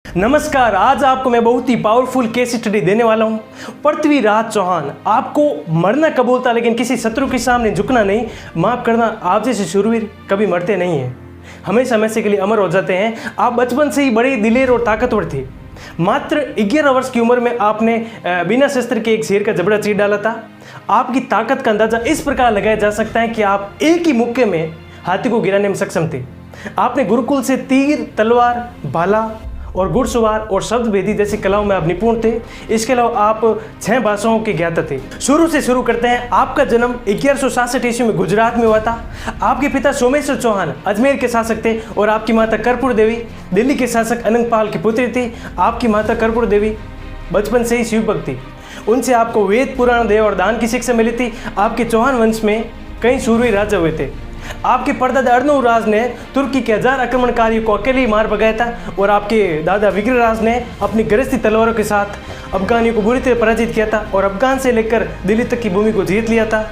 नमस्कार, आज आपको मैं बहुत ही पावरफुल केस स्टडी देने वाला हूं। पृथ्वीराज चौहान, आपको मरना कबूल था लेकिन किसी शत्रु के सामने झुकना नहीं। माफ करना, आप जैसे शूरवीर कभी मरते नहीं हैं, हमेशा हमेशा के लिए अमर हो जाते हैं। आप बचपन से ही बड़े दिलेर और ताकतवर थे। मात्र 11 वर्ष की उम्र में आपने बिना शस्त्र के एक शेर का जबड़ा चीर डाला था। आपकी ताकत का अंदाजा इस प्रकार लगाया जा सकता है कि आप एक ही मुक्के में हाथी को गिराने में सक्षम थे। आपने गुरुकुल से तीर, तलवार, भाला और घुड़सवार और शब्द भेदी जैसी कलाओं में आप निपुण थे। इसके अलावा आप 6 भाषाओं के ज्ञाता थे। शुरू से शुरू करते हैं। आपका जन्म 1167 ईस्वी में गुजरात में हुआ था। आपके पिता सोमेश्वर चौहान अजमेर के शासक थे और आपकी माता कर्पूर देवी दिल्ली के शासक अनंगपाल की पुत्री थी। आपकी माता कर्पूर देवी बचपन से ही शिवभक्त थी। उनसे आपको वेद, पुराण, देव और दान की शिक्षा मिली थी। आपके चौहान वंश में कई शूरवीर राजा हुए थे। आपके परदादा अर्नोराज ने तुर्की के 1000 आक्रमणकारियों को अकेले ही मार भगाया था और आपके दादा विग्रहराज ने अपनी गरजती तलवारों के साथ अफगानियों को बुरी तरह पराजित किया था और अफगान से लेकर दिल्ली तक की भूमि को जीत लिया था।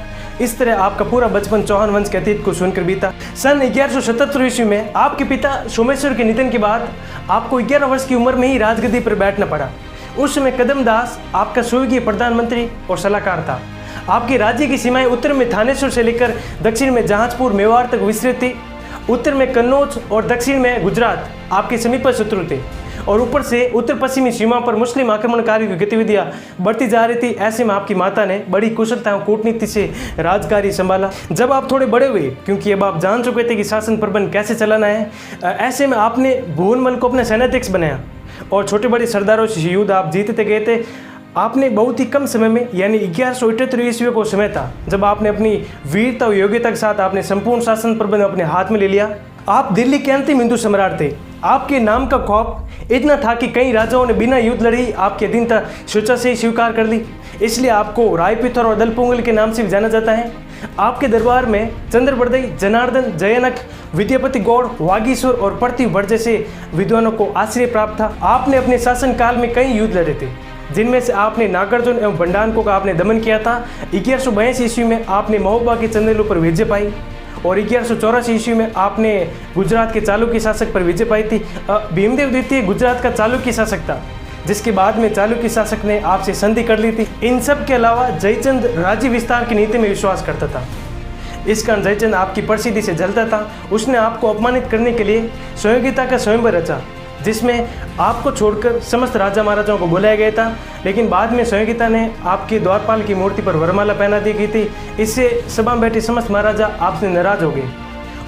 इस तरह आपका पूरा बचपन चौहान वंश के अतीत को सुनकर बीता। सन 1177 ईस्वी में आपके पिता सोमेश्वर के निधन के बाद आपको 11 वर्ष की उम्र में ही राजगद्दी पर बैठना पड़ा। उस समय कदमदास आपका स्वर्गीय प्रधानमंत्री और सलाहकार था। आपके राज्य की सीमाएं उत्तर में थानेश्वर से लेकर दक्षिण में जहाजपुर, मेवाड़ तक विस्तृत थी। उत्तर में कन्नौज और दक्षिण में गुजरात आपके समीप शत्रु थे और ऊपर से उत्तर पश्चिमी सीमा पर मुस्लिम आक्रमणकारियों की गतिविधियां बढ़ती जा रही थी। ऐसे में आपकी माता ने बड़ी कुशलता और कूटनीति से राजकार्य संभाला। जब आप थोड़े बड़े हुए, क्योंकि अब आप जान चुके थे कि शासन प्रबंध कैसे चलाना है, ऐसे में आपने भुवनमल को अपना सेनाध्यक्ष बनाया और छोटे बड़े सरदारों से युद्ध आप जीतते गए थे। आपने बहुत ही कम समय में, यानी 1178 ईस्वी को समय था जब आपने अपनी वीरता और योग्यता के साथ आपने संपूर्ण शासन प्रबंध अपने हाथ में ले लिया। आप दिल्ली के अंतिम हिंदू सम्राट थे। आपके नाम का खौफ इतना था कि कई राजाओं ने बिना युद्ध लड़े ही आपकी अधीनता स्वेच्छा से ही स्वीकार कर ली। इसलिए आपको रायपिथौर और दलपोंगल के नाम से भी जाना जाता है। आपके दरबार में चंद्रबरदई, जनार्दन, जयनक, विद्यापति गौड़, वागीश्वर और पार्थिव भट्ट जैसे विद्वानों को आश्रय प्राप्त था। आपने अपने शासनकाल में कई युद्ध लड़े थे, जिनमें से आपने नागार्जुन एवं भंडारको का आपने दमन किया था। 1182 ईस्वी में आपने महोबा के चंदेलों पर विजय पाई और 1184 ईस्वी में आपने गुजरात के चालुक्य शासक पर विजय पाई थी। भीमदेव द्वितीय गुजरात का चालुक्य शासक था, जिसके बाद में चालुक्य शासक ने आपसे संधि कर ली थी। इन सब के अलावा जयचंद राज्य विस्तार की नीति में विश्वास करता था। इस कारण जयचंद आपकी प्रसिद्धि से जलता था। उसने आपको अपमानित करने के लिए स्वयंगिता का स्वयंवर रचा, जिसमें आपको छोड़कर समस्त राजा महाराजाओं को बुलाया गया था। लेकिन बाद में स्वयंगिता ने आपके द्वारपाल की मूर्ति पर वरमाला पहना दी गई थी। इससे सभा में बैठे समस्त महाराजा आपसे नाराज हो गए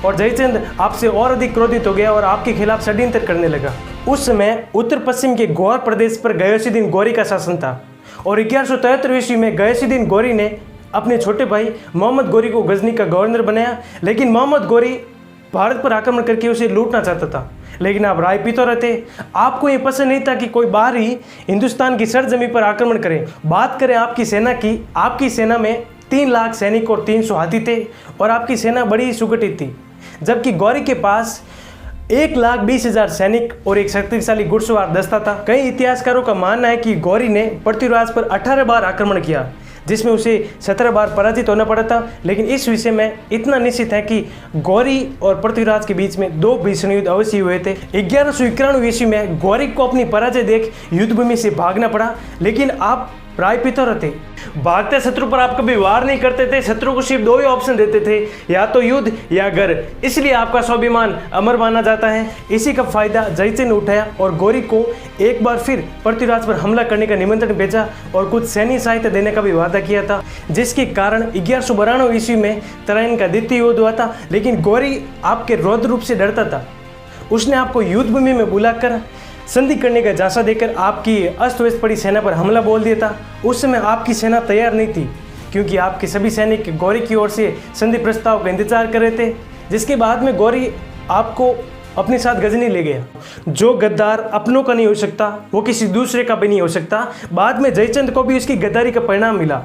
और जयचंद आपसे और अधिक क्रोधित हो गया और आपके खिलाफ षड्यंत्र करने लगा। उस समय उत्तर पश्चिम के गौर प्रदेश पर गयोसीद्दीन गौरी का शासन था और 1173 ईस्वी में गयोसीद्दीन गौरी ने अपने छोटे भाई मोहम्मद गौरी को गजनी का गवर्नर बनाया। लेकिन मोहम्मद गौरी भारत पर आक्रमण करके उसे लूटना चाहता था, लेकिन आप रायपिथौर थे। आपको ये पसंद नहीं था कि कोई बाहरी हिंदुस्तान की सरजमी पर आक्रमण करे। बात करें आपकी सेना की, आपकी सेना में 3 लाख सैनिक और 300 हाथी थे और आपकी सेना बड़ी सुगठित थी, जबकि गौरी के पास 1,20,000 सैनिक और एक शक्तिशाली घुड़सवार दस्ता था। कई इतिहासकारों का मानना है कि गौरी ने पृथ्वीराज पर 18 बार आक्रमण किया, जिसमें उसे 17 बार पराजित होना पड़ा था। लेकिन इस विषय में इतना निश्चित है कि गौरी और पृथ्वीराज के बीच में 2 भीषण युद्ध अवश्य हुए थे। 1191 ईस्वी में गौरी को अपनी पराजय देख युद्ध भूमि से भागना पड़ा, लेकिन आप रायपिथौर थे। भागते शत्रु पर आप कभी वार नहीं करते थे। शत्रु को सिर्फ 2 ही ऑप्शन देते थे, या तो युद्ध या घर। इसलिए आपका स्वाभिमान अमर माना जाता है। इसी का फायदा जयचंद ने उठाया और गौरी को एक बार फिर पृथ्वीराज पर हमला करने का निमंत्रण भेजा और कुछ सैन्य सहायता देने का भी वादा किया था, जिसके कारण 1192 ईस्वी में तराइन का द्वितीय युद्ध हुआ था। लेकिन गौरी आपके रौद्र रूप से डरता था। उसने आपको युद्ध भूमि में बुलाकर संधि करने का झांसा देकर आपकी अस्त व्यस्त पड़ी सेना पर हमला बोल दिया था। उस समय आपकी सेना तैयार नहीं थी, क्योंकि आपके सभी सैनिक गौरी की ओर से संधि प्रस्ताव का इंतजार कर रहे थे। जिसके बाद में गौरी आपको अपने साथ गजनी ले गया। जो गद्दार अपनों का नहीं हो सकता, वो किसी दूसरे का भी नहीं हो सकता। बाद में जयचंद को भी उसकी गद्दारी का परिणाम मिला।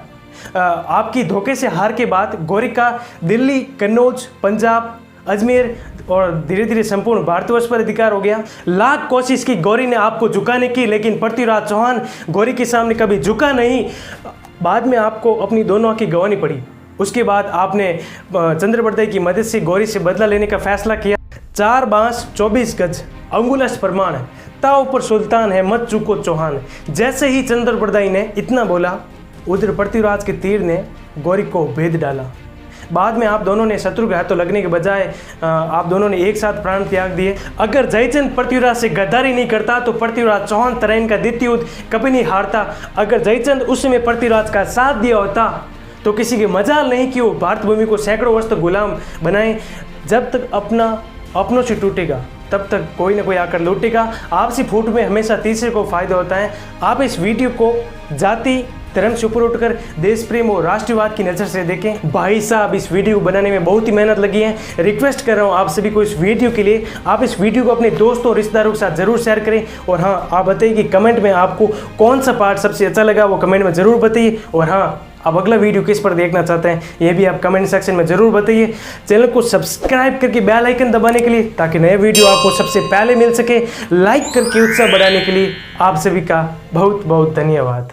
आपकी धोखे से हार के बाद गौरी का दिल्ली, कन्नौज, पंजाब, अजमेर और धीरे धीरे संपूर्ण भारतवर्ष पर अधिकार हो गया। लाख कोशिश की गौरी ने आपको झुकाने की, लेकिन पृथ्वीराज चौहान गौरी के सामने कभी झुका नहीं। बाद में आपको अपनी दोनों आंखें गंवानी पड़ी। उसके बाद आपने चंद्रबरदई की मदद से गौरी से बदला लेने का फैसला किया। 4 बांस 24 गज अंगुलश प्रमाण ताव पर सुल्तान है मत चूको चौहान। जैसे ही चंद्रप्रदाई ने इतना बोला, उधर पृथ्वीराज के तीर ने गौरी को भेद डाला। बाद में आप दोनों ने शत्रु के हाथों लगने के बजाय आप दोनों ने एक साथ प्राण त्याग दिए। अगर जयचंद पृथ्वीराज से गद्दारी नहीं करता तो पृथ्वीराज चौहान तराइन का द्वितीय युद्ध कभी नहीं हारता। अगर जयचंद उस समय पृथ्वीराज का साथ दिया होता तो किसी की मजाल नहीं कि वो भारत भूमि को सैकड़ों वर्ष तक गुलाम बनाए। जब तक अपनों से टूटेगा तब तक कोई ना कोई आकर लूटेगा। आपसी फूट में हमेशा तीसरे को फायदा होता है। आप इस वीडियो को जाति धर्म से ऊपर उठकर देश प्रेम और राष्ट्रवाद की नज़र से देखें। भाई साहब इस वीडियो को बनाने में बहुत ही मेहनत लगी है। रिक्वेस्ट कर रहा हूँ आप सभी को इस वीडियो के लिए, आप इस वीडियो को अपने दोस्तों और रिश्तेदारों के साथ जरूर शेयर करें। और हाँ, आप बताइए कि कमेंट में आपको कौन सा पार्ट सबसे अच्छा लगा, वो कमेंट में ज़रूर बताइए। और हाँ, आप अगला वीडियो किस पर देखना चाहते हैं ये भी आप कमेंट सेक्शन में ज़रूर बताइए। चैनल को सब्सक्राइब करके बेल आइकन दबाने के लिए, ताकि नए वीडियो आपको सबसे पहले मिल सके। लाइक करके उत्साह बढ़ाने के लिए आप सभी का बहुत बहुत धन्यवाद।